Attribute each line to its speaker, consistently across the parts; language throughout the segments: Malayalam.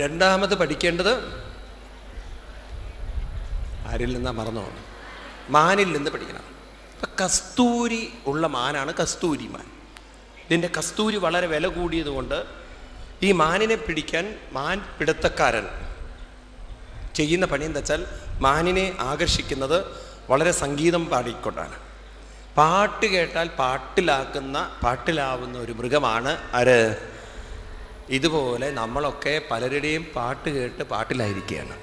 Speaker 1: രണ്ടാമത് പഠിക്കേണ്ടത് ആരിൽ നിന്നാ മറന്നോ? മാനിൽ നിന്ന് പഠിക്കണം. അപ്പം കസ്തൂരി ഉള്ള മാനാണ് കസ്തൂരി മാൻ. ഇതിൻ്റെ കസ്തൂരി വളരെ വില കൂടിയത് കൊണ്ട് ഈ മാനിനെ പിടിക്കാൻ മാൻ പിടുത്തക്കാരൻ ചെയ്യുന്ന പണി എന്താ വെച്ചാൽ മാനിനെ ആകർഷിക്കുന്നത് വളരെ സംഗീതം പാടിക്കൊണ്ടാണ്. പാട്ട് കേട്ടാൽ പാട്ടിലാവുന്ന ഒരു മൃഗമാണ് ആര്? ഇതുപോലെ നമ്മളൊക്കെ പലരുടെയും പാട്ട് കേട്ട് പാട്ടിലായിരിക്കുകയാണ്.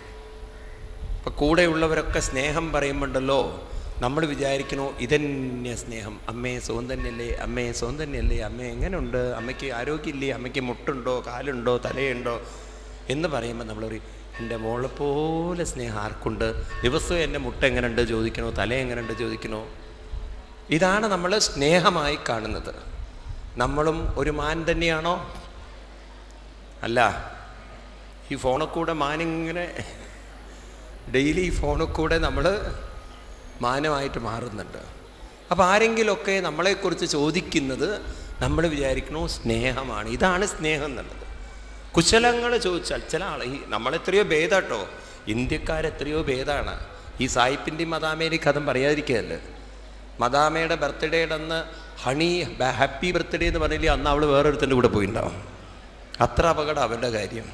Speaker 1: ഇപ്പം കൂടെയുള്ളവരൊക്കെ സ്നേഹം പറയുമ്പോണ്ടല്ലോ നമ്മൾ വിചാരിക്കണോ ഇതന്നെ സ്നേഹം. അമ്മയെ സൗന്ദര്യല്ലേ, അമ്മയെ സൗന്ദര്യല്ലേ, അമ്മ എങ്ങനെയുണ്ട്, അമ്മയ്ക്ക് ആരോഗ്യമില്ലേ, അമ്മയ്ക്ക് മുട്ടുണ്ടോ, കാലുണ്ടോ, തലയുണ്ടോ എന്ന് പറയുമ്പോൾ നമ്മളൊരു എൻ്റെ മോളെ പോലെ സ്നേഹം ആർക്കുണ്ട്? ദിവസവും എൻ്റെ മുട്ട എങ്ങനെയുണ്ട് ചോദിക്കണോ, തല എങ്ങനെയുണ്ട് ചോദിക്കണോ? ഇതാണ് നമ്മൾ സ്നേഹമായി കാണുന്നത്. നമ്മളും ഒരു മാൻ തന്നെയാണോ? അല്ല. ഈ ഫോണിൽ കൂടെ മാനിങ്ങനെ ഡെയിലി ഈ ഫോണിൽ കൂടെ നമ്മൾ മാനമായിട്ട് മാറുന്നുണ്ട്. അപ്പോൾ ആരെങ്കിലുമൊക്കെ നമ്മളെക്കുറിച്ച് ചോദിക്കുന്നത് നമ്മൾ വിചാരിക്കണോ സ്നേഹമാണ്. ഇതാണ് സ്നേഹം എന്നുള്ളത്. കുശലങ്ങൾ ചോദിച്ചാൽ ചില ആൾ നമ്മളെത്രയോ ഭേദാട്ടോ, ഇന്ത്യക്കാരെത്രയോ ഭേദമാണ്. ഈ സായിപ്പിൻ്റെയും മദാമേൻ്റെയും കഥ പറയാതിരിക്കുകയല്ലേ. മദാമയുടെ ബർത്ത്ഡേയുടെ അന്ന് ഹണി ഹാപ്പി ബർത്ത്ഡേ എന്ന് പറഞ്ഞില്ലേ, അന്ന് അവൾ വേറൊരുത്തൻ്റെ കൂടെ പോയിണ്ടാവും. അത്ര അപകടം അവരുടെ കാര്യം.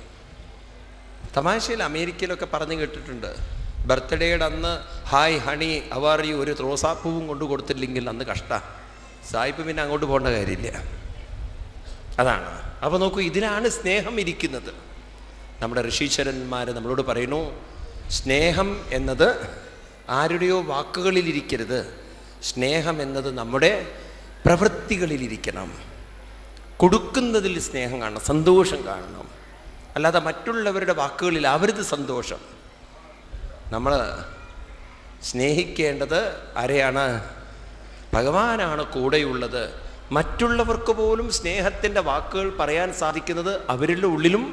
Speaker 1: തമാശയിൽ അമേരിക്കയിലൊക്കെ പറഞ്ഞു കേട്ടിട്ടുണ്ട്, ബർത്ത്ഡേയുടെ അന്ന് ഹായ് ഹണി അവർ ഈ ഒരു റോസാപ്പൂവും കൊണ്ട് കൊടുത്തില്ലെങ്കിൽ അന്ന് കഷ്ടം. സായിപ്പ് പിന്നെ അങ്ങോട്ട് പോകേണ്ട കാര്യമില്ല. അതാണ്. അപ്പോൾ നോക്കൂ, ഇതിലാണ് സ്നേഹം ഇരിക്കുന്നത്. നമ്മുടെ ഋഷീശ്വരന്മാർ നമ്മളോട് പറയുന്നു, സ്നേഹം എന്നത് ആരുടെയോ വാക്കുകളിലിരിക്കരുത്, സ്നേഹം എന്നത് നമ്മുടെ പ്രവൃത്തികളിലിരിക്കണം. കൊടുക്കുന്നതിൽ സ്നേഹം കാണണം, സന്തോഷം കാണണം. അല്ലാതെ മറ്റുള്ളവരുടെ വാക്കുകളിൽ അവരത് സന്തോഷം. നമ്മൾ സ്നേഹിക്കേണ്ടത് ആരെയാണ്? ഭഗവാനാണ് കൂടെയുള്ളത്. മറ്റുള്ളവർക്ക് പോലും സ്നേഹത്തിൻ്റെ വാക്കുകൾ പറയാൻ സാധിക്കുന്നത് അവരുടെ ഉള്ളിലും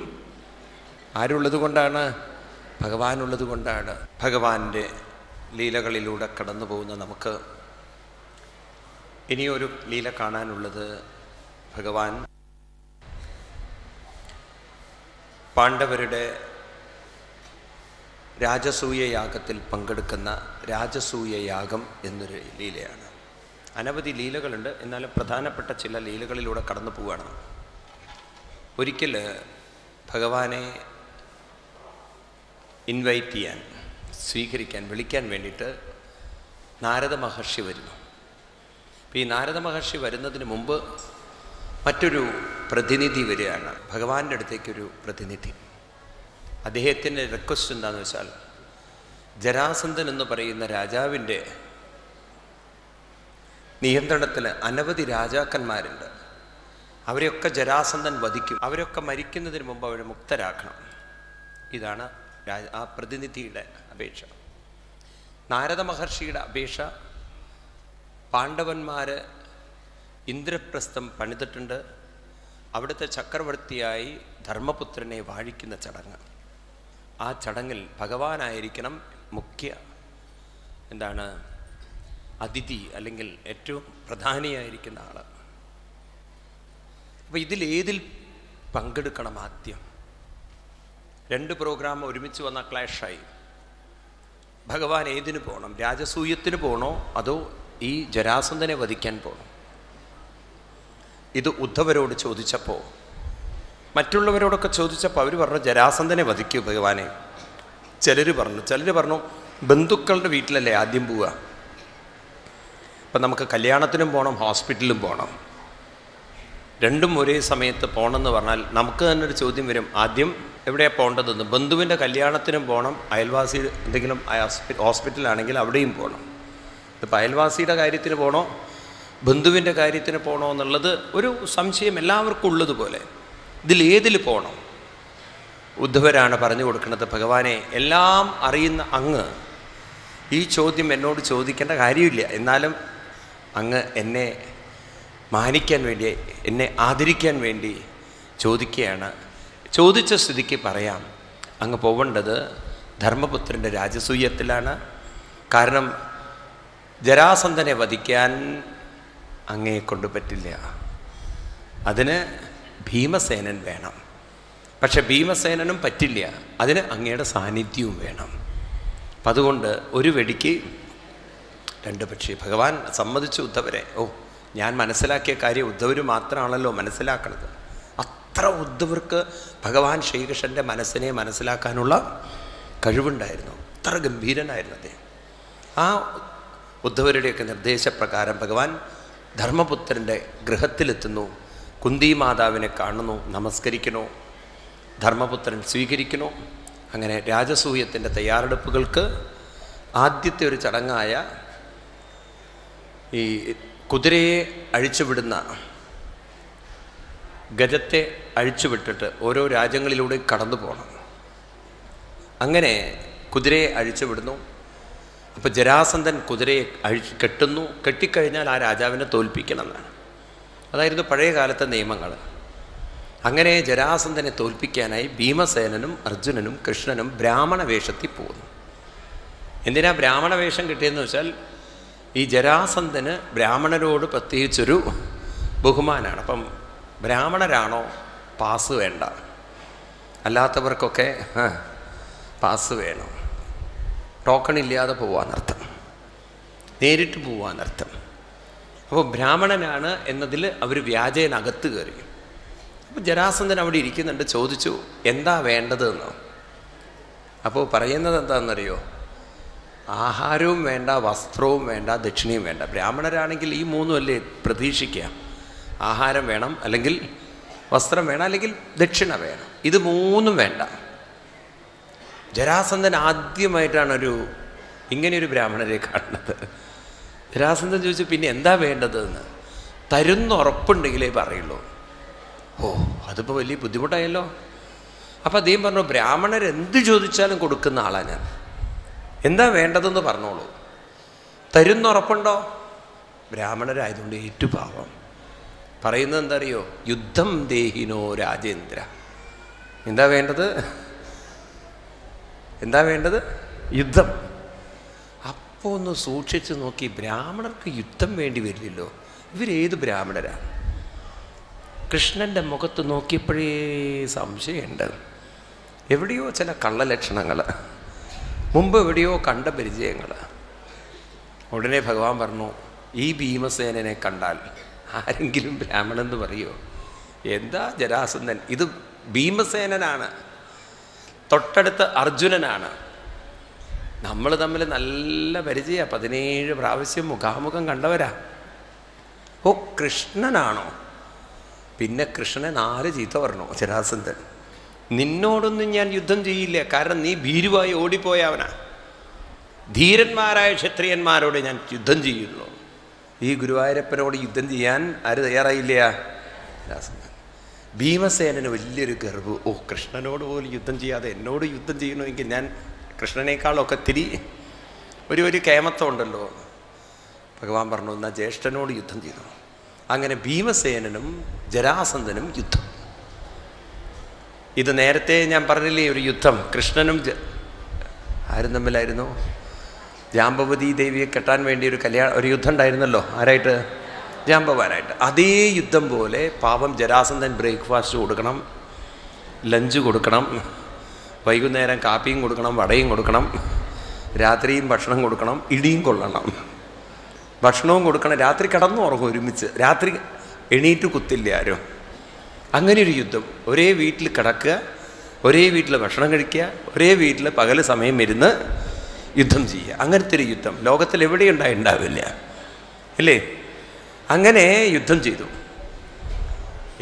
Speaker 1: ആരുള്ളത് കൊണ്ടാണ്? ഭഗവാനുള്ളത് കൊണ്ടാണ്. ഭഗവാന്റെ ലീലകളിലൂടെ കടന്നു പോകുന്ന നമുക്ക് ഇനിയൊരു ലീല കാണാനുള്ളത്, ഭഗവാൻ പാണ്ഡവരുടെ രാജസൂയ യാഗത്തിൽ പങ്കെടുക്കുന്ന രാജസൂയ യാഗം എന്നൊരു ലീലയാണ്. അനവധി ലീലകളുണ്ട്, എന്നാലും പ്രധാനപ്പെട്ട ചില ലീലകളിലൂടെ കടന്നു പോവുകയാണ്. ഒരിക്കൽ ഭഗവാനെ ഇൻവൈറ്റ് ചെയ്യാൻ, സ്വീകരിക്കാൻ, വിളിക്കാൻ വേണ്ടിയിട്ട് നാരദ മഹർഷി വരുന്നു. അപ്പോൾ ഈ നാരദ മഹർഷി വരുന്നതിന് മുമ്പ് മറ്റൊരു പ്രതിനിധി വരികയാണ്, ഭഗവാന്റെ അടുത്തേക്കൊരു പ്രതിനിധി. അദ്ദേഹത്തിൻ്റെ റിക്വസ്റ്റ് എന്താണെന്ന് വെച്ചാൽ, ജരാസന്ധൻ എന്ന് പറയുന്ന രാജാവിൻ്റെ നിയന്ത്രണത്തിൽ അനവധി രാജാക്കന്മാരുണ്ട്. അവരെയൊക്കെ ജരാസന്ധൻ വധിക്കും. അവരൊക്കെ മരിക്കുന്നതിന് മുമ്പ് അവരെ മുക്തരാക്കണം. ഇതാണ് ആ പ്രതിനിധിയുടെ അപേക്ഷ. നാരദ മഹർഷിയുടെ അപേക്ഷ, പാണ്ഡവന്മാർ ഇന്ദ്രപ്രസ്ഥം പണിതിട്ടുണ്ട്. അവിടുത്തെ ചക്രവർത്തിയായി ധർമ്മപുത്രനെ വാഴിക്കുന്ന ചടങ്ങ്. ആ ചടങ്ങിൽ ഭഗവാനായിരിക്കണം മുഖ്യ അതിഥി, അല്ലെങ്കിൽ ഏറ്റവും പ്രധാനിയായിരിക്കുന്ന ആൾ. അപ്പോൾ ഇതിലേതിൽ പങ്കെടുക്കണം? ആദ്യം രണ്ട് പ്രോഗ്രാം ഒരുമിച്ച് വന്ന ക്ലാഷായി. ഭഗവാൻ ഏതിന് പോകണം? രാജസൂയത്തിന് പോകണോ അതോ ഈ ജരാസന്ധനെ വധിക്കാൻ പോകണം? ഇത് ഉദ്ധവരോട് ചോദിച്ചപ്പോൾ, മറ്റുള്ളവരോടൊക്കെ ചോദിച്ചപ്പോൾ അവർ പറഞ്ഞു ജരാസന്ധനെ വധിക്കൂ ഭഗവാനെ. ചിലർ പറഞ്ഞു ബന്ധുക്കളുടെ വീട്ടിലല്ലേ ആദ്യം പോവുക, ഇപ്പം നമുക്ക് കല്യാണത്തിനും പോകണം, ഹോസ്പിറ്റലിലും പോകണം, രണ്ടും ഒരേ സമയത്ത് പോകണമെന്ന് പറഞ്ഞാൽ നമുക്ക് തന്നെ ഒരു ചോദ്യം വരും, ആദ്യം എവിടെയാണ് പോകേണ്ടതെന്ന്. ബന്ധുവിൻ്റെ കല്യാണത്തിനും പോകണം, അയൽവാസി എന്തെങ്കിലും ഹോസ്പിറ്റലാണെങ്കിൽ അവിടെയും പോകണം. ഇപ്പം അയൽവാസിയുടെ കാര്യത്തിന് പോകണോ ബന്ധുവിൻ്റെ കാര്യത്തിന് പോകണോ എന്നുള്ളത് ഒരു സംശയം എല്ലാവർക്കും ഉള്ളതുപോലെ. ഇതിലേതിൽ പോകണം? ഉദ്ധവരാണ് പറഞ്ഞു കൊടുക്കുന്നത്, ഭഗവാനെ എല്ലാം അറിയുന്ന അങ്ങ് ഈ ചോദ്യം എന്നോട് ചോദിക്കേണ്ട കാര്യമില്ല, എന്നാലും അങ്ങ് എന്നെ മാനിക്കാൻ വേണ്ടി, എന്നെ ആദരിക്കാൻ വേണ്ടി ചോദിക്കുകയാണ്. ചോദിച്ച സ്ഥിതിക്ക് പറയാം, അങ്ങ് പോവേണ്ടത് ധർമ്മപുത്രൻ്റെ രാജസൂയത്തിലാണ്. കാരണം ജരാസന്ധനെ വധിക്കാൻ അങ്ങയെ കൊണ്ട് പറ്റില്ല, അതിന് ഭീമസേനൻ വേണം. പക്ഷെ ഭീമസേനനും പറ്റില്ല, അതിന് അങ്ങയുടെ സാന്നിധ്യവും വേണം. അപ്പം അതുകൊണ്ട് ഒരു വെടിക്ക് രണ്ട് പക്ഷി. ഭഗവാൻ സമ്മതിച്ചു ഉദ്ധവരെ. ഞാൻ മനസ്സിലാക്കിയ കാര്യം ഉദ്ധവർ മാത്രമാണല്ലോ മനസ്സിലാക്കണത്. അത്ര ഉദ്ധവർക്ക് ഭഗവാൻ ശ്രീകൃഷ്ണൻ്റെ മനസ്സിനെ മനസ്സിലാക്കാനുള്ള കഴിവുണ്ടായിരുന്നു. അത്ര ഗംഭീരനായിരുന്നു അദ്ദേഹം. ആ ഉദ്ധവരുടെയൊക്കെ നിർദ്ദേശപ്രകാരം ഭഗവാൻ ധർമ്മപുത്രൻ്റെ ഗൃഹത്തിലെത്തുന്നു. കുന്തി മാതാവിനെ കാണുന്നു, നമസ്കരിക്കണോ, ധർമ്മപുത്രൻ സ്വീകരിക്കണോ. അങ്ങനെ രാജസൂയത്തിൻ്റെ തയ്യാറെടുപ്പുകൾക്ക് ആദ്യത്തെ ഒരു ചടങ്ങായ ഈ കുതിരയെ അഴിച്ചുവിടുന്ന, ഗജത്തെ അഴിച്ചുവിട്ടിട്ട് ഓരോ രാജ്യങ്ങളിലൂടെ കടന്നു പോകണം. അങ്ങനെ കുതിരയെ അഴിച്ചുവിടുന്നു. അപ്പോൾ ജരാസന്ധൻ കുതിരയെ കെട്ടുന്നു. കെട്ടിക്കഴിഞ്ഞാൽ ആ രാജാവിനെ തോൽപ്പിക്കണം എന്നാണ്. അതായിരുന്നു പഴയ കാലത്തെ നിയമങ്ങൾ. അങ്ങനെ ജരാസന്ധനെ തോൽപ്പിക്കാനായി ഭീമസേനനും അർജുനനും കൃഷ്ണനും ബ്രാഹ്മണ വേഷത്തിൽ പോകുന്നു. എന്തിനാ ബ്രാഹ്മണ വേഷം കിട്ടിയെന്ന് വെച്ചാൽ ഈ ജരാസന്ധന് ബ്രാഹ്മണരോട് പ്രത്യേകിച്ചൊരു ബഹുമാനമാണ്. അപ്പം ബ്രാഹ്മണരാണോ പാസ് വേണ്ട, അല്ലാത്തവർക്കൊക്കെ പാസ് വേണം. ടോക്കൺ ഇല്ലാതെ പോവാന്നർത്ഥം, നേരിട്ട് പോവാന്നർത്ഥം. അപ്പോൾ ബ്രാഹ്മണനാണ് എന്നതിൽ അവർ വ്യാജേനകത്ത് കയറി. അപ്പോൾ ജരാസന്ധൻ അവിടെ ഇരിക്കുന്നുണ്ട്. ചോദിച്ചു എന്താ വേണ്ടതെന്ന്. അപ്പോൾ പറയുന്നത് എന്താണെന്നറിയോ? ആഹാരവും വേണ്ട, വസ്ത്രവും വേണ്ട, ദക്ഷിണയും വേണ്ട. ബ്രാഹ്മണരാണെങ്കിൽ ഈ മൂന്നും അല്ലേ പ്രതീക്ഷിക്കുക. ആഹാരം വേണം, അല്ലെങ്കിൽ വസ്ത്രം വേണം, അല്ലെങ്കിൽ ദക്ഷിണ വേണം. ഇത് മൂന്നും വേണ്ട. ജരാസന്ധൻ ആദ്യമായിട്ടാണ് ഇങ്ങനെയൊരു ബ്രാഹ്മണരെ കാണുന്നത്. ജരാസന്ധൻ ചോദിച്ചു പിന്നെ എന്താ വേണ്ടതെന്ന്. തരുന്ന ഉറപ്പുണ്ടെങ്കിലേ പറയുള്ളൂ. അതിപ്പോൾ വലിയ ബുദ്ധിമുട്ടായല്ലോ. അപ്പം അദ്ദേഹം പറഞ്ഞു ബ്രാഹ്മണരെന്ത് ചോദിച്ചാലും കൊടുക്കുന്ന ആളാണ് ഞാൻ. എന്താ വേണ്ടതെന്ന് പറഞ്ഞോളൂ. തരുന്ന ഉറപ്പുണ്ടോ? ബ്രാഹ്മണരായതുകൊണ്ട് ഏറ്റുപാവം. പറയുന്നത് എന്താ അറിയോ? യുദ്ധം ദേഹിനോ രാജേന്ദ്ര. എന്താ വേണ്ടത്? എന്താ വേണ്ടത്? യുദ്ധം. അപ്പോൾ ഒന്ന് സൂക്ഷിച്ച് നോക്കി, ബ്രാഹ്മണർക്ക് യുദ്ധം വേണ്ടി വരില്ലല്ലോ. ഇവരേത് ബ്രാഹ്മണരാ? കൃഷ്ണൻ്റെ മുഖത്ത് നോക്കിയപ്പോഴേ സംശയമുണ്ട്. എവിടെയോ ചില കള്ളലക്ഷണങ്ങൾ, മുമ്പ് എവിടെയോ കണ്ട പരിചയങ്ങൾ. ഉടനെ ഭഗവാൻ പറഞ്ഞു ഈ ഭീമസേനനെ കണ്ടാൽ ആരെങ്കിലും ബ്രാഹ്മണെന്ന് പറയുമോ? എന്താ ജരാസന്ധൻ? ഇത് ഭീമസേനനാണ്, തൊട്ടടുത്ത് അർജുനനാണ്. നമ്മൾ തമ്മിൽ നല്ല പരിചയമാണ്, 17 പ്രാവശ്യം മുഖാമുഖം കണ്ടവരാ. കൃഷ്ണനാണോ? പിന്നെ കൃഷ്ണനെ 4 ചീത്ത പറഞ്ഞു ജരാസന്ധൻ. നിന്നോടൊന്നും ഞാൻ യുദ്ധം ചെയ്യില്ല, കാരണം നീ ഭീരുവായി ഓടിപ്പോയവനാ. ധീരന്മാരായ ക്ഷത്രിയന്മാരോട് ഞാൻ യുദ്ധം ചെയ്യുള്ളൂ. ഈ ഗുരുവായൂരപ്പനോട് യുദ്ധം ചെയ്യാൻ ആര് തയ്യാറായില്ല? ജരാസന്ധൻ. ഭീമസേനന് വലിയൊരു ഗർവ്. കൃഷ്ണനോട് പോലും യുദ്ധം ചെയ്യാതെ എന്നോട് യുദ്ധം ചെയ്യണമെങ്കിൽ ഞാൻ കൃഷ്ണനേക്കാളൊക്കെ തിരി ഒരു കേമത്വം ഉണ്ടല്ലോ. ഭഗവാൻ പറഞ്ഞു എന്നാൽ ജ്യേഷ്ഠനോട് യുദ്ധം ചെയ്തു. അങ്ങനെ ഭീമസേനനും ജരാസന്ധനും യുദ്ധം. ഇത് നേരത്തെ ഞാൻ പറഞ്ഞില്ലേ ഒരു യുദ്ധം. കൃഷ്ണനും ആരും തമ്മിലായിരുന്നു? ജാമ്പവതി ദേവിയെ കെട്ടാൻ വേണ്ടി ഒരു യുദ്ധം ഉണ്ടായിരുന്നല്ലോ. ആരായിട്ട്? ജാമ്പവാനായിട്ട്. അതേ യുദ്ധം പോലെ പാവം ജരാസന്ധൻ ബ്രേക്ക്ഫാസ്റ്റ് കൊടുക്കണം, ലഞ്ച് കൊടുക്കണം, വൈകുന്നേരം കാപ്പിയും കൊടുക്കണം, വടയും കൊടുക്കണം, രാത്രിയും ഭക്ഷണം കൊടുക്കണം, ഇടിയും കൊള്ളണം, ഭക്ഷണവും കൊടുക്കണം. രാത്രി കിടന്നു ഉറങ്ങും ഒരുമിച്ച്, രാത്രി എണീറ്റ് കുത്തില്ല ആരും. അങ്ങനെ ഒരു യുദ്ധം. ഒരേ വീട്ടിൽ കിടക്കുക, ഒരേ വീട്ടിൽ ഭക്ഷണം കഴിക്കുക, ഒരേ വീട്ടിൽ പകൽ സമയം ഇരുന്ന് യുദ്ധം ചെയ്യുക. അങ്ങനത്തെ ഒരു യുദ്ധം ലോകത്തിൽ എവിടെയുണ്ടാവില്ല അല്ലേ? അങ്ങനെ യുദ്ധം ചെയ്തു.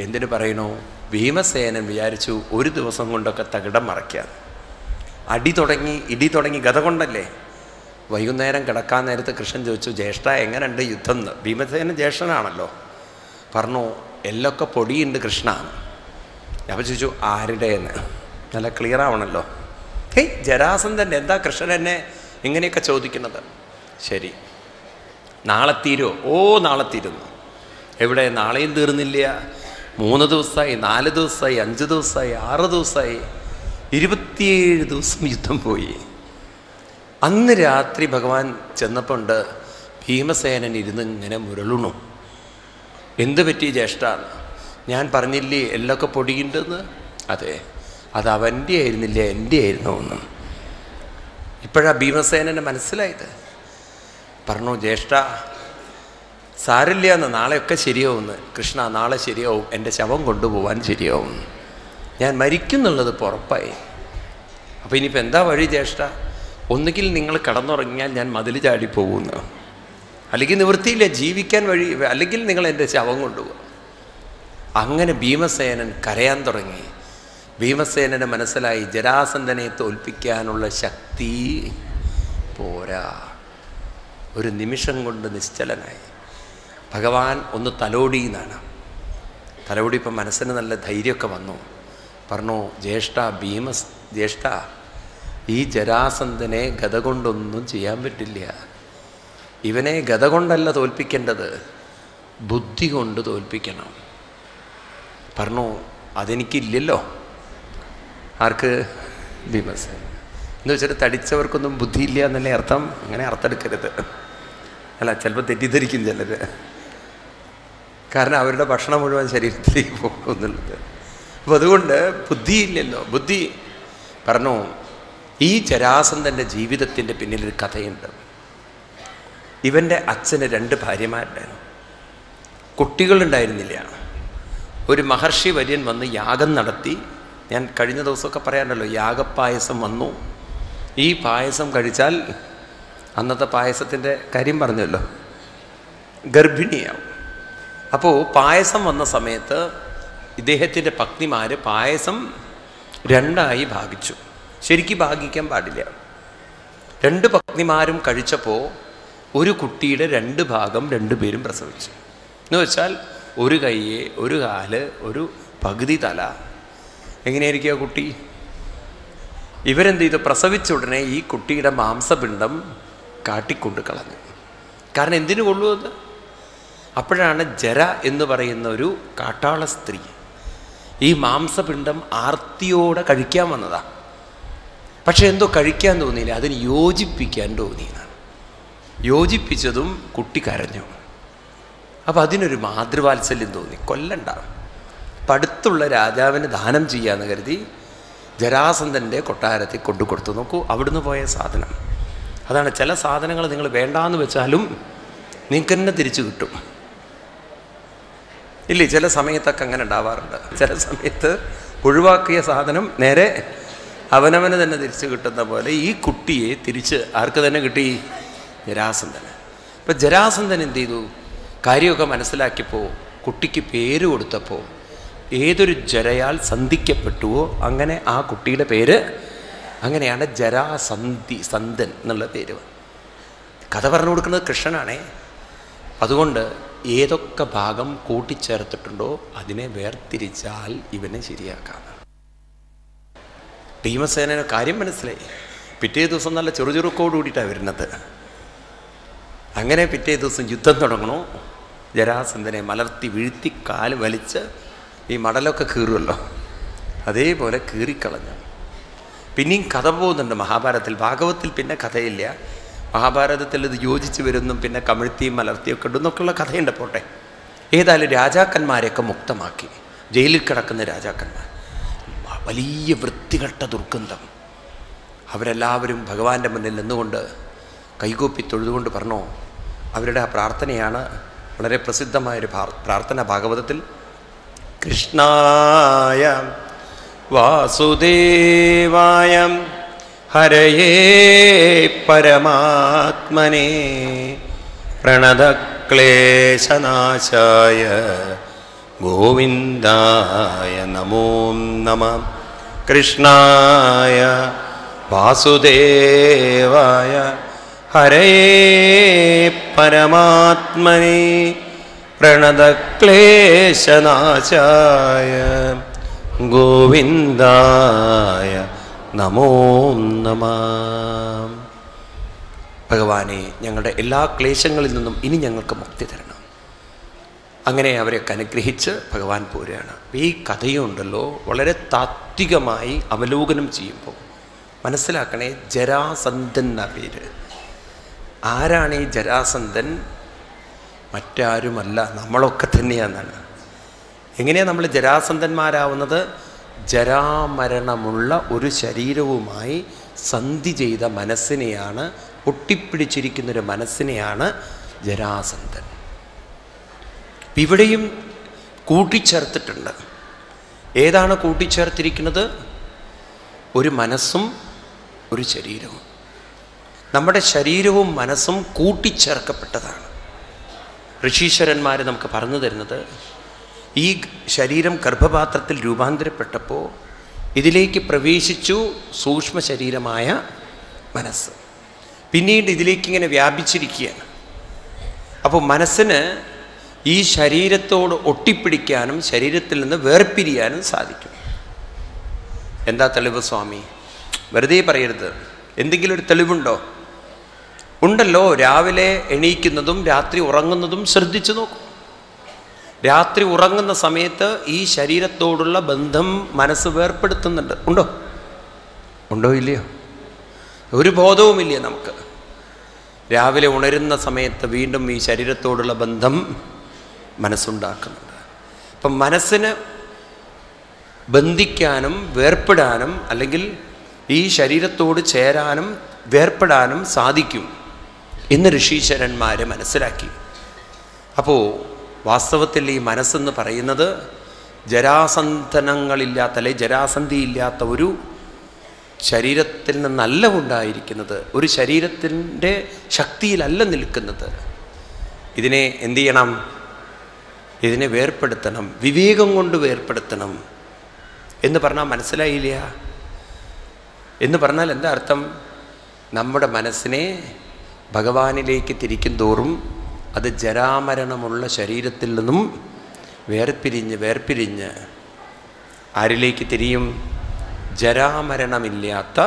Speaker 1: എന്തിനു പറയണോ? ഭീമസേനൻ വിചാരിച്ചു ഒരു ദിവസം കൊണ്ടൊക്കെ തകിടം മറയ്ക്കാം. ഇടി തുടങ്ങി ഗത കൊണ്ടല്ലേ. വൈകുന്നേരം കിടക്കാൻ നേരത്ത് കൃഷ്ണൻ ചോദിച്ചു ജ്യേഷ്ഠ എങ്ങനെയുണ്ട് യുദ്ധം എന്ന്. ഭീമസേനൻ ജ്യേഷ്ഠനാണല്ലോ. പറഞ്ഞു എല്ലൊക്കെ പൊടിയുണ്ട് കൃഷ്ണ. അപ്പം ചോദിച്ചു ആരുടെ എന്ന്. നല്ല ക്ലിയർ ആവണല്ലോ. ജരാസന്ധൻ്റെ എന്താ കൃഷ്ണൻ എന്നെ ഇങ്ങനെയൊക്കെ ചോദിക്കുന്നത്? ശരി, നാളെ തീരുമോ? നാളെ തീരുന്നു. എവിടെ? നാളെയും തീർന്നില്ല. 3 ദിവസമായി, 4 ദിവസമായി, 5 ദിവസമായി, 6 ദിവസമായി, 27 ദിവസം യുദ്ധം പോയി. അന്ന് രാത്രി ഭഗവാൻ ചെന്നപ്പോണ്ട് ഭീമസേനൻ ഇരുന്ന് ഇങ്ങനെ മുരളുണു. എന്ത് പറ്റി ജ്യേഷ്ഠ? ഞാൻ പറഞ്ഞില്ലേ എല്ലൊക്കെ പൊടിയുണ്ടെന്ന്. അതെ, അത് അവൻ്റെ ആയിരുന്നില്ല, എൻ്റെ ആയിരുന്നു എന്ന്. ഇപ്പോഴാണ് ഭീമസേനന് മനസ്സിലായത്. പറഞ്ഞു, ജ്യേഷ്ഠ സാരില്ല എന്ന്, നാളെയൊക്കെ ശരിയാവുമെന്ന്. കൃഷ്ണ, നാളെ ശരിയാവും, എൻ്റെ ശവം കൊണ്ടുപോകാൻ ശരിയാവും, ഞാൻ മരിക്കുന്നുള്ളത് ഇപ്പോൾ ഉറപ്പായി. അപ്പോൾ ഇനിയിപ്പോൾ എന്താ വഴി ജ്യേഷ്ഠ? ഒന്നുകിൽ നിങ്ങൾ കിടന്നുറങ്ങിയാൽ ഞാൻ മതിൽ ചാടിപ്പോകുന്നു, അല്ലെങ്കിൽ നിവൃത്തിയില്ല, ജീവിക്കാൻ വഴി, അല്ലെങ്കിൽ നിങ്ങൾ എൻ്റെ ശവം കൊണ്ടുപോകും. അങ്ങനെ ഭീമസേനൻ കരയാൻ തുടങ്ങി. ഭീമസേനന് മനസ്സിലായി ജരാസന്ധനെ തോൽപ്പിക്കാനുള്ള ശക്തി പോരാ. ഒരു നിമിഷം കൊണ്ട് നിശ്ചലനായി. ഭഗവാൻ ഒന്ന് തലോടി എന്നാണ്. തലോടി ഇപ്പം മനസ്സിന് നല്ല ധൈര്യമൊക്കെ വന്നു. പറഞ്ഞു, ജ്യേഷ്ഠ, ഈ ജരാസന്ധനെ ഗദ കൊണ്ടൊന്നും ചെയ്യാൻ പറ്റില്ല. ഇവനെ ഗദ കൊണ്ടല്ല തോൽപ്പിക്കേണ്ടത്, ബുദ്ധി കൊണ്ട് തോൽപ്പിക്കണം. പറഞ്ഞു, അതെനിക്കില്ലല്ലോ. ആർക്ക്? ഭീമസേന. എന്ന് വെച്ചിട്ട് തടിച്ചവർക്കൊന്നും ബുദ്ധിയില്ല എന്നല്ലേ അർത്ഥം? അങ്ങനെ അർത്ഥം എടുക്കരുത്. അല്ല, ചിലപ്പോൾ തെറ്റിദ്ധരിക്കും ചിലർ. കാരണം അവരുടെ ഭക്ഷണം മുഴുവൻ ശരീരത്തിലേക്ക് പോകുന്നുള്ളത്. അപ്പോൾ അതുകൊണ്ട് ബുദ്ധിയില്ലല്ലോ. ബുദ്ധി പറഞ്ഞു, ഈ ജരാസന്ധൻ്റെ ജീവിതത്തിൻ്റെ പിന്നിലൊരു കഥയുണ്ട്. ഇവൻ്റെ അച്ഛന് 2 ഭാര്യമാരുണ്ടായിരുന്നു. കുട്ടികളുണ്ടായിരുന്നില്ല. ഒരു മഹർഷി വര്യൻ വന്ന് യാഗം നടത്തി. ഞാൻ കഴിഞ്ഞ ദിവസമൊക്കെ പറയാറുണ്ടല്ലോ, യാഗപ്പായസം വന്നു. ഈ പായസം കഴിച്ചാൽ, അന്നത്തെ പായസത്തിൻ്റെ കാര്യം പറഞ്ഞല്ലോ, ഗർഭിണിയാവും. അപ്പോൾ പായസം വന്ന സമയത്ത് ഇദ്ദേഹത്തിൻ്റെ പത്നിമാർ പായസം 2ആയി ഭാഗിച്ചു. ശരിക്കും ഭാഗിക്കാൻ പാടില്ല. 2 പത്നിമാരും കഴിച്ചപ്പോൾ ഒരു കുട്ടിയുടെ 2 ഭാഗം 2 പേരും പ്രസവിച്ചു. എന്ന് വെച്ചാൽ ഒരു കൈയ്യ്, ഒരു കാല്, ഒരു പകുതി തല. എങ്ങനെയായിരിക്കും ആ കുട്ടി? ഇവരെന്ത് ചെയ്തു? പ്രസവിച്ച ഉടനെ ഈ കുട്ടിയുടെ മാംസപിണ്ഡം കാട്ടിക്കൊണ്ട് കളഞ്ഞു. കാരണം എന്തിനു കൊള്ളുന്നത്? അപ്പോഴാണ് ജര എന്ന് പറയുന്ന ഒരു കാട്ടാള സ്ത്രീ ഈ മാംസപിണ്ഡം ആർത്തിയോടെ കഴിക്കാൻ വന്നതാണ്. പക്ഷെ എന്തോ കഴിക്കാൻ തോന്നിയില്ല, അതിന് യോജിപ്പിക്കാൻ തോന്നിയതാണ്. യോജിപ്പിച്ചതും കുട്ടി കരഞ്ഞു. അപ്പം അതിനൊരു മാതൃവാത്സല്യം തോന്നി, കൊല്ലണ്ട. അപ്പം അടുത്തുള്ള രാജാവിന് ദാനം ചെയ്യാമെന്ന് കരുതി ജരാസന്ധൻ്റെ കൊട്ടാരത്തിൽ കൊണ്ടു കൊടുത്തു. നോക്കൂ, അവിടുന്ന് പോയ സാധനം അതാണ്. ചില സാധനങ്ങൾ നിങ്ങൾ വേണ്ടാന്ന് വെച്ചാലും നിങ്ങൾക്ക് തന്നെ തിരിച്ചു കിട്ടും. ഇല്ലേ? ചില സമയത്തൊക്കെ അങ്ങനെ ഉണ്ടാവാറുണ്ട്. ചില സമയത്ത് ഒഴിവാക്കിയ സാധനം നേരെ അവനവന് തന്നെ തിരിച്ചു കിട്ടുന്ന പോലെ ഈ കുട്ടിയെ തിരിച്ച് ആർക്ക് തന്നെ കിട്ടി? ജരാസന്ധന്. ഇപ്പം ജരാസന്ധൻ എന്ത് ചെയ്തു? കാര്യമൊക്കെ മനസ്സിലാക്കിയപ്പോൾ കുട്ടിക്ക് പേര് കൊടുത്തപ്പോൾ ഏതൊരു ജരയാൽ സന്ധിക്കപ്പെട്ടുവോ അങ്ങനെ ആ കുട്ടിയുടെ പേര്, അങ്ങനെയാണ് ജരാസന്ധൻ എന്നുള്ള പേര്. കഥ പറഞ്ഞു കൊടുക്കുന്നത് കൃഷ്ണനാണേ. അതുകൊണ്ട് ഏതൊക്കെ ഭാഗം കൂട്ടിച്ചേർത്തിട്ടുണ്ടോ അതിനെ വേർതിരിച്ചാൽ ഇവനെ ശരിയാക്കാം. ഭീമസേനന് കാര്യം മനസ്സിലായി. പിറ്റേ ദിവസം നല്ല ചെറുചെറുക്കോട് കൂടിയിട്ടാണ് വരുന്നത്. അങ്ങനെ പിറ്റേ ദിവസം യുദ്ധം തുടങ്ങണു. ജരാസന്ധനെ മലർത്തി വീഴ്ത്തി കാല് വലിച്ച് ഈ മടലൊക്കെ കീറുമല്ലോ, അതേപോലെ കീറിക്കളഞ്ഞു. പിന്നെയും കഥ പോകുന്നുണ്ട് മഹാഭാരതത്തിൽ. ഭാഗവത്തിൽ പിന്നെ കഥയില്ല. മഹാഭാരതത്തിൽ ഇത് യോജിച്ച് വരുന്നും പിന്നെ കമിഴ്ത്തിയും മലർത്തിയൊക്കെ ഇടുന്നൊക്കെയുള്ള കഥയുണ്ട്. പോട്ടെ, ഏതായാലും രാജാക്കന്മാരെയൊക്കെ മുക്തമാക്കി. ജയിലിൽ കിടക്കുന്ന രാജാക്കന്മാർ, വലിയ വൃത്തികെട്ട ദുർഗന്ധം. അവരെല്ലാവരും ഭഗവാന്റെ മുന്നിൽ നിന്നുകൊണ്ട് കൈകൂപ്പി തൊഴുതുകൊണ്ട് പറഞ്ഞു. അവരുടെ ആ പ്രാർത്ഥനയാണ് വളരെ പ്രസിദ്ധമായൊരു പ്രാർത്ഥന ഭാഗവതത്തിൽ. കൃഷ്ണായ വാസുദേവായ ഹരയേ പരമാത്മനേ പ്രണതക്ലേശനാശായ ഗോവിന്ദായ നമോ നമഃ. കൃഷ്ണായ വാസുദേവായ ഹരയേ പരമാത്മനേ പ്രണതക്ലേശനാശായ ഗോവിന്ദായ നമോ നമഃ. ഭഗവാനെ, ഞങ്ങളുടെ എല്ലാ ക്ലേശങ്ങളിൽ നിന്നും ഇനി ഞങ്ങൾക്ക് മുക്തി തരണം. അങ്ങനെ അവരെയൊക്കെ അനുഗ്രഹിച്ച് ഭഗവാൻ പോരുകയാണ്. ഈ കഥയുണ്ടല്ലോ, വളരെ താത്വികമായി അവലോകനം ചെയ്യുമ്പോൾ മനസ്സിലാക്കണേ, ജരാസന്ധൻ എന്ന പേര്. ആരാണ് ഈ ജരാസന്ധൻ? മറ്റാരുമല്ല, നമ്മളൊക്കെ തന്നെയാണെന്നാണ്. എങ്ങനെയാണ് നമ്മൾ ജരാസന്ധന്മാരാവുന്നത്? ജരാമരണമുള്ള ഒരു ശരീരവുമായി സന്ധി ചെയ്ത മനസ്സിനെയാണ്, ഒട്ടിപ്പിടിച്ചിരിക്കുന്നൊരു മനസ്സിനെയാണ് ജരാസന്ധൻ. ഇവിടെയും കൂട്ടിച്ചേർത്തിട്ടുണ്ട്. ഏതാണ് കൂട്ടിച്ചേർത്തിരിക്കുന്നത്? ഒരു മനസ്സും ഒരു ശരീരവും. നമ്മുടെ ശരീരവും മനസ്സും കൂട്ടിച്ചേർക്കപ്പെട്ടതാണ്. ഋഷീശ്വരന്മാർ നമുക്ക് പറഞ്ഞു തരുന്നത്, ഈ ശരീരം ഗർഭപാത്രത്തിൽ രൂപാന്തരപ്പെട്ടപ്പോൾ ഇതിലേക്ക് പ്രവേശിച്ചു സൂക്ഷ്മ ശരീരമായ മനസ്സ്. പിന്നീട് ഇതിലേക്ക് ഇങ്ങനെ വ്യാപിച്ചിരിക്കുകയാണ്. അപ്പോൾ മനസ്സിന് ഈ ശരീരത്തോട് ഒട്ടിപ്പിടിക്കാനും ശരീരത്തിൽ നിന്ന് വേർപിരിയാനും സാധിക്കും. എന്താ തെളിവ് സ്വാമി? വെറുതെ പറയരുത്. എന്തെങ്കിലും ഒരു തെളിവുണ്ടോ? ഉണ്ടല്ലോ. രാവിലെ എണീക്കുന്നതും രാത്രി ഉറങ്ങുന്നതും ശ്രദ്ധിച്ചു നോക്കൂ. രാത്രി ഉറങ്ങുന്ന സമയത്ത് ഈ ശരീരത്തോടുള്ള ബന്ധം മനസ്സ് വേർപ്പെടുത്തുന്നുണ്ട്. ഉണ്ടോ? ഉണ്ടോ ഇല്ലയോ? ഒരു ബോധവുമില്ല നമുക്ക്. രാവിലെ ഉണരുന്ന സമയത്ത് വീണ്ടും ഈ ശരീരത്തോടുള്ള ബന്ധം മനസ്സുണ്ടാക്കുന്നുണ്ട്. അപ്പം മനസ്സിന് ബന്ധിക്കാനും വേർപ്പെടാനും അല്ലെങ്കിൽ ഈ ശരീരത്തോട് ചേരാനും വേർപ്പെടാനും സാധിക്കും എന്ന് ഋഷീശ്വരന്മാർ മനസ്സിലാക്കി. അപ്പോൾ വാസ്തവത്തിൽ ഈ മനസ്സെന്ന് പറയുന്നത് ജരാസന്ധനങ്ങളില്ലാത്ത അല്ലെങ്കിൽ ജരാസന്ധിയില്ലാത്ത ഒരു ശരീരത്തിൽ നിന്നല്ല ഉണ്ടായിരിക്കുന്നത്. ഒരു ശരീരത്തിൻ്റെ ശക്തിയിലല്ല നിൽക്കുന്നത്. ഇതിനെ എന്തു ചെയ്യണം? ഇതിനെ വേർപ്പെടുത്തണം. വിവേകം കൊണ്ട് വേർപ്പെടുത്തണം എന്ന് പറഞ്ഞാൽ മനസ്സിലായില്ല. എന്ന് പറഞ്ഞാൽ എന്താ അർത്ഥം? നമ്മുടെ മനസ്സിനെ ഭഗവാനിലേക്ക് തിരിക്കും തോറും അത് ജരാമരണമുള്ള ശരീരത്തിൽ നിന്നും വേർപിരിഞ്ഞ് ആരിലേക്ക് തിരിയും? ജരാമരണമില്ലാത്ത,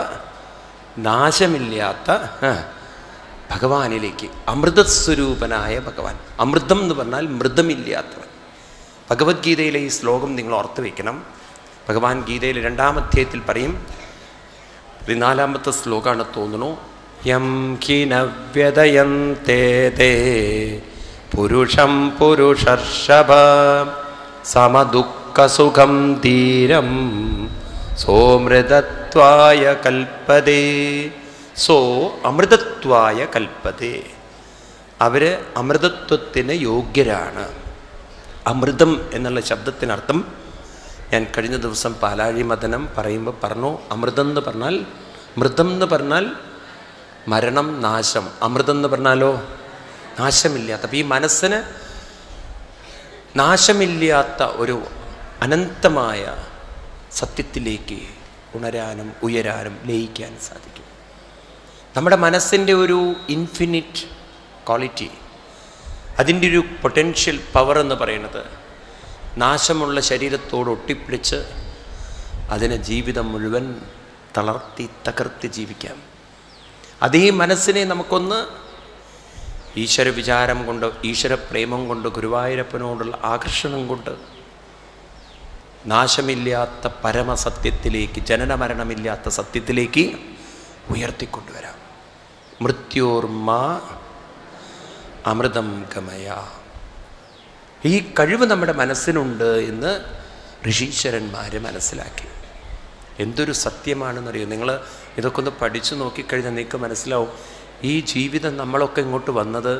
Speaker 1: നാശമില്ലാത്ത ഭഗവാനിലേക്ക്. അമൃതസ്വരൂപനായ ഭഗവാൻ. അമൃതം എന്ന് പറഞ്ഞാൽ മൃതമില്ലാത്തവൻ. ഭഗവത്ഗീതയിലെ ഈ ശ്ലോകം നിങ്ങൾ ഓർത്ത് വയ്ക്കണം. ഭഗവാൻ ഗീതയിൽ 2-ാം അധ്യായത്തിൽ പറയും, 14-ാമത്തെ ശ്ലോകമാണ് തോന്നുന്നു. യം ഖിന വ്യദയന്തേ തേ പുരുഷം പുരുഷർഷഭ സമദുഃഖസുഖം ധീരം സോമൃതത്വായ കൽപ്പതേ. സോ അമൃതത്വായ കൽപ്പതേ. അവർ അമൃതത്വത്തിന് യോഗ്യരാണ്. അമൃതം എന്നുള്ള ശബ്ദത്തിനർത്ഥം ഞാൻ കഴിഞ്ഞ ദിവസം പാലാഴി മദനം പറയുമ്പോൾ പറഞ്ഞു. അമൃതം എന്ന് പറഞ്ഞാൽ, മൃതം എന്ന് പറഞ്ഞാൽ മരണം, നാശം. അമൃതം എന്ന് പറഞ്ഞാലോ നാശമില്ലാത്ത. അപ്പം ഈ മനസ്സിന് നാശമില്ലാത്ത ഒരു അനന്തമായ സത്യത്തിലേക്ക് ഉണരാനും ഉയരാനും ലയിക്കാനും സാധിക്കും. നമ്മുടെ മനസ്സിൻ്റെ ഒരു ഇൻഫിനിറ്റ് ക്വാളിറ്റി, അതിൻ്റെ ഒരു പൊട്ടൻഷ്യൽ പവർ എന്ന് പറയുന്നത് നാശമുള്ള ശരീരത്തോട് ഒട്ടിപ്പിടിച്ച് അതിനെ ജീവിതം മുഴുവൻ തകർത്തി ജീവിക്കാം. അതേ മനസ്സിനെ നമുക്കൊന്ന് ഈശ്വര വിചാരം കൊണ്ട്, ഈശ്വര പ്രേമം കൊണ്ട്, ഗുരുവായൂരപ്പനോടുള്ള ആകർഷണം കൊണ്ട് നാശമില്ലാത്ത പരമസത്യത്തിലേക്ക്, ജനന മരണമില്ലാത്ത സത്യത്തിലേക്ക് ഉയർത്തിക്കൊണ്ടുവരാം. മൃത്യോർമ്മ അമൃതം ഗമയ. ഈ കഴിവ് നമ്മുടെ മനസ്സിനുണ്ട് എന്ന് ഋഷീശ്വരന്മാർ മനസ്സിലാക്കി. എന്തൊരു സത്യമാണെന്നറിയോ? നിങ്ങൾ ഇതൊക്കെ ഒന്ന് പഠിച്ചു നോക്കിക്കഴിഞ്ഞാൽ നിങ്ങൾക്ക് മനസ്സിലാവും. ഈ ജീവിതം നമ്മളൊക്കെ ഇങ്ങോട്ട് വന്നത്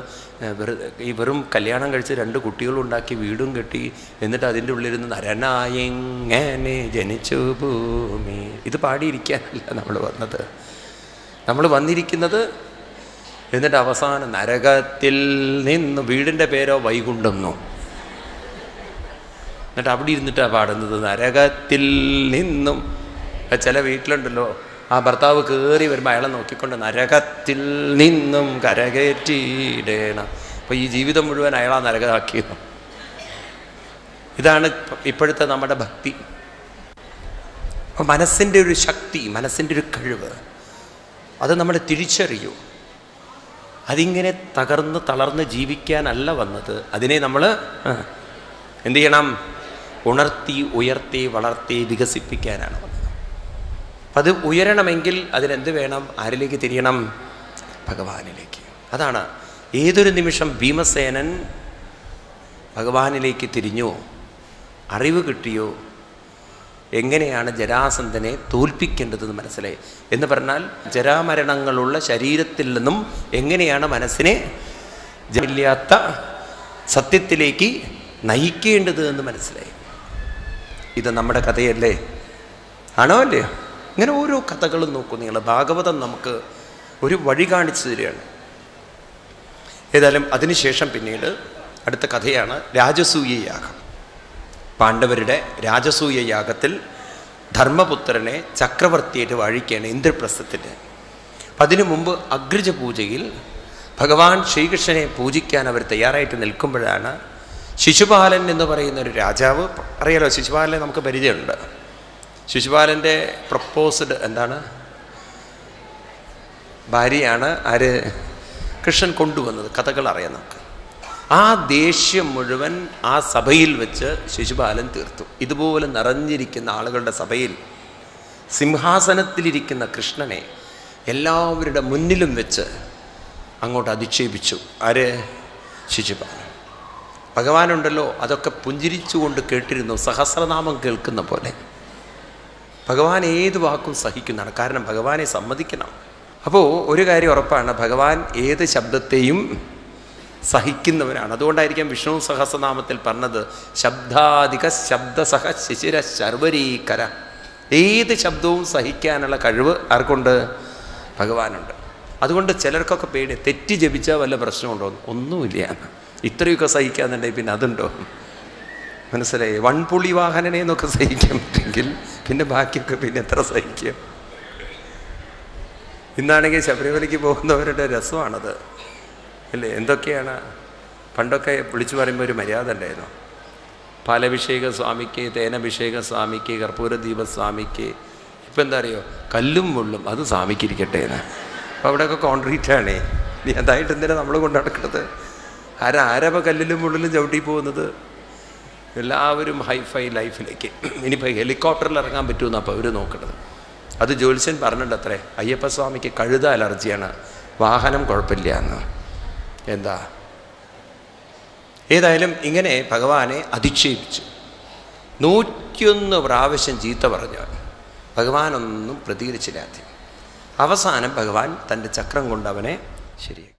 Speaker 1: ഈ വെറും കല്യാണം കഴിച്ച് 2 കുട്ടികളുണ്ടാക്കി വീടും കെട്ടി എന്നിട്ട് അതിൻ്റെ ഉള്ളിലിരുന്ന് നരനായെങ്ങനെ ജനിച്ചു ഭൂമി ഇത് പാടിയിരിക്കാനല്ല നമ്മൾ വന്നത്. നമ്മൾ വന്നിരിക്കുന്നത് എന്നിട്ട് അവസാനം നരകത്തിൽ നിന്ന്, വീടിൻ്റെ പേരോ വൈകുണ്ഠമെന്നോ, എന്നിട്ട് അവിടെ ഇരുന്നിട്ടാണ് പാടുന്നത് നരകത്തിൽ നിന്നും. ചില വീട്ടിലുണ്ടല്ലോ, ആ ഭർത്താവ് കയറി വരുമ്പോൾ അയാളെ നോക്കിക്കൊണ്ട് നരകത്തിൽ നിന്നും കരകയറ്റിയിടേണം. അപ്പോൾ ഈ ജീവിതം മുഴുവൻ അയാളാ നരകമാക്കിയത്. ഇതാണ് ഇപ്പോഴത്തെ നമ്മുടെ ഭക്തി. അപ്പോൾ മനസ്സിൻ്റെ ഒരു ശക്തി, മനസ്സിൻ്റെ ഒരു കഴിവ്, അത് നമ്മൾ തിരിച്ചറിയൂ. അതിങ്ങനെ തളർന്ന് ജീവിക്കാനല്ല വന്നത്. അതിനെ നമ്മൾ എന്തു ചെയ്യണം? ഉണർത്തി, ഉയർത്തി, വളർത്തി, വികസിപ്പിക്കാനാണ് വന്നത്. അപ്പം അത് ഉയരണമെങ്കിൽ അതിനെന്ത് വേണം? ആരിലേക്ക് തിരിയണം? ഭഗവാനിലേക്ക്. അതാണ് ഏതൊരു നിമിഷം ഭീമസേനൻ ഭഗവാനിലേക്ക് തിരിഞ്ഞോ, അറിവ് കിട്ടിയോ, എങ്ങനെയാണ് ജരാസന്ധനെ തോൽപ്പിക്കേണ്ടതെന്ന് മനസ്സിലായി. എന്ന് പറഞ്ഞാൽ ജരാമരണങ്ങളുള്ള ശരീരത്തിൽ നിന്നും എങ്ങനെയാണ് മനസ്സിനെ ജയില്ലാത്ത സത്യത്തിലേക്ക് നയിക്കേണ്ടത് എന്ന് മനസ്സിലായി. ഇത് നമ്മുടെ കഥയല്ലേ? ആണോ അല്ലയോ? ഇങ്ങനെ ഓരോ കഥകളും നോക്കൂ നിങ്ങൾ. ഭാഗവതം നമുക്ക് ഒരു വഴി കാണിച്ചു തരികയാണ്. ഏതായാലും അതിനുശേഷം പിന്നീട് അടുത്ത കഥയാണ് രാജസൂയ യാഗം. പാണ്ഡവരുടെ രാജസൂയ യാഗത്തിൽ ധർമ്മപുത്രനെ ചക്രവർത്തിയായിട്ട് വാഴിക്കുകയാണ് ഇന്ദ്രപ്രസ്ഥത്തിൻ്റെ. അതിനു മുമ്പ് അഗ്രജ പൂജയിൽ ഭഗവാൻ ശ്രീകൃഷ്ണനെ പൂജിക്കാൻ അവർ തയ്യാറായിട്ട് നിൽക്കുമ്പോഴാണ് ശിശുപാലൻ എന്ന് പറയുന്ന ഒരു രാജാവ്, അറിയാലോ ശിശുപാലനെ നമുക്ക് പരിചയമുണ്ട്. ശിശുപാലൻ്റെ പ്രപ്പോസ്ഡ് എന്താണ് ഭാര്യയാണ് ആര്? കൃഷ്ണൻ കൊണ്ടുവന്നത്. കഥകൾ അറിയാം നമുക്ക്. ആ ദേഷ്യം മുഴുവൻ ആ സഭയിൽ വെച്ച് ശിശുപാലൻ തീർത്തു. ഇതുപോലെ നിറഞ്ഞിരിക്കുന്ന ആളുകളുടെ സഭയിൽ സിംഹാസനത്തിലിരിക്കുന്ന കൃഷ്ണനെ എല്ലാവരുടെ മുന്നിലും വെച്ച് അങ്ങോട്ട് അധിക്ഷേപിച്ചു. ആര്? ശിശുപാലൻ. ഭഗവാനുണ്ടല്ലോ, അതൊക്കെ പുഞ്ചിരിച്ചുകൊണ്ട് കേട്ടിരുന്നു, സഹസ്രനാമം കേൾക്കുന്ന പോലെ. ഭഗവാൻ ഏത് വാക്കും സഹിക്കുന്നതാണ്. കാരണം ഭഗവാനെ സമ്മതിക്കണം. അപ്പോൾ ഒരു കാര്യം ഉറപ്പാണ്, ഭഗവാൻ ഏത് ശബ്ദത്തെയും സഹിക്കുന്നവനാണ്. അതുകൊണ്ടായിരിക്കാം വിഷ്ണു സഹസ്രനാമത്തിൽ പറഞ്ഞത് ശബ്ദാധിക ശബ്ദസഹ ശിശിര ശർവരീകര. ഏത് ശബ്ദവും സഹിക്കാനുള്ള കഴിവ് ആർക്കുണ്ട്? ഭഗവാനുണ്ട്. അതുകൊണ്ട് ചിലർക്കൊക്കെ പേടി, തെറ്റി ജപിച്ചാൽ വല്ല പ്രശ്നമുണ്ടോ? ഒന്നുമില്ല. ഇത്രയൊക്കെ സഹിക്കാന്നുണ്ടെങ്കിൽ പിന്നെ അതുണ്ടോ? മനസ്സിലായി? വൺപുളി വാഹനനെ എന്നൊക്കെ സഹിക്കാൻ പറ്റുമെങ്കിൽ പിന്നെ ബാക്കിയൊക്കെ പിന്നെ എത്ര സഹിക്കും? ഇന്നാണെങ്കിൽ ശബരിമലയ്ക്ക് പോകുന്നവരുടെ രസമാണത് അല്ലേ? എന്തൊക്കെയാണ് പണ്ടൊക്കെ വിളിച്ചു പറയുമ്പോൾ ഒരു മര്യാദ ഉണ്ടായിരുന്നു. പാലഭിഷേക സ്വാമിക്ക്, തേനഭിഷേക സ്വാമിക്ക്, കർപ്പൂരദീപ സ്വാമിക്ക്. ഇപ്പം എന്താ അറിയോ? കല്ലും മുള്ളും അത് സ്വാമിക്കിരിക്കട്ടെ എന്ന്. അപ്പോൾ അവിടെയൊക്കെ കോൺക്രീറ്റാണേ. നീ അതായിട്ട് എന്തിനാണ് നമ്മൾ കൊണ്ടു നടക്കുന്നത്? ആരപ്പോൾ കല്ലിലും മുള്ളിലും ചവിട്ടി പോകുന്നത്? എല്ലാവരും ഹൈഫൈ ലൈഫിലേക്ക്. ഇനിയിപ്പോൾ ഹെലികോപ്റ്ററിൽ ഇറങ്ങാൻ പറ്റുമെന്ന് അപ്പോൾ അവർ നോക്കുന്നത്. അത് ജ്യോത്സ്യൻ പറഞ്ഞിട്ടുണ്ട് അത്രേ, അയ്യപ്പസ്വാമിക്ക് കഴുത അലർജിയാണ്, വാഹനം കുഴപ്പമില്ല എന്ന്. എന്താ? ഏതായാലും ഇങ്ങനെ ഭഗവാനെ അധിക്ഷേപിച്ചു. 101 പ്രാവശ്യം ചീത്ത പറഞ്ഞു. ഭഗവാനൊന്നും പ്രതികരിച്ചില്ല. അവസാനം ഭഗവാൻ തൻ്റെ ചക്രം കൊണ്ട് അവനെ ശരിയാക്കി.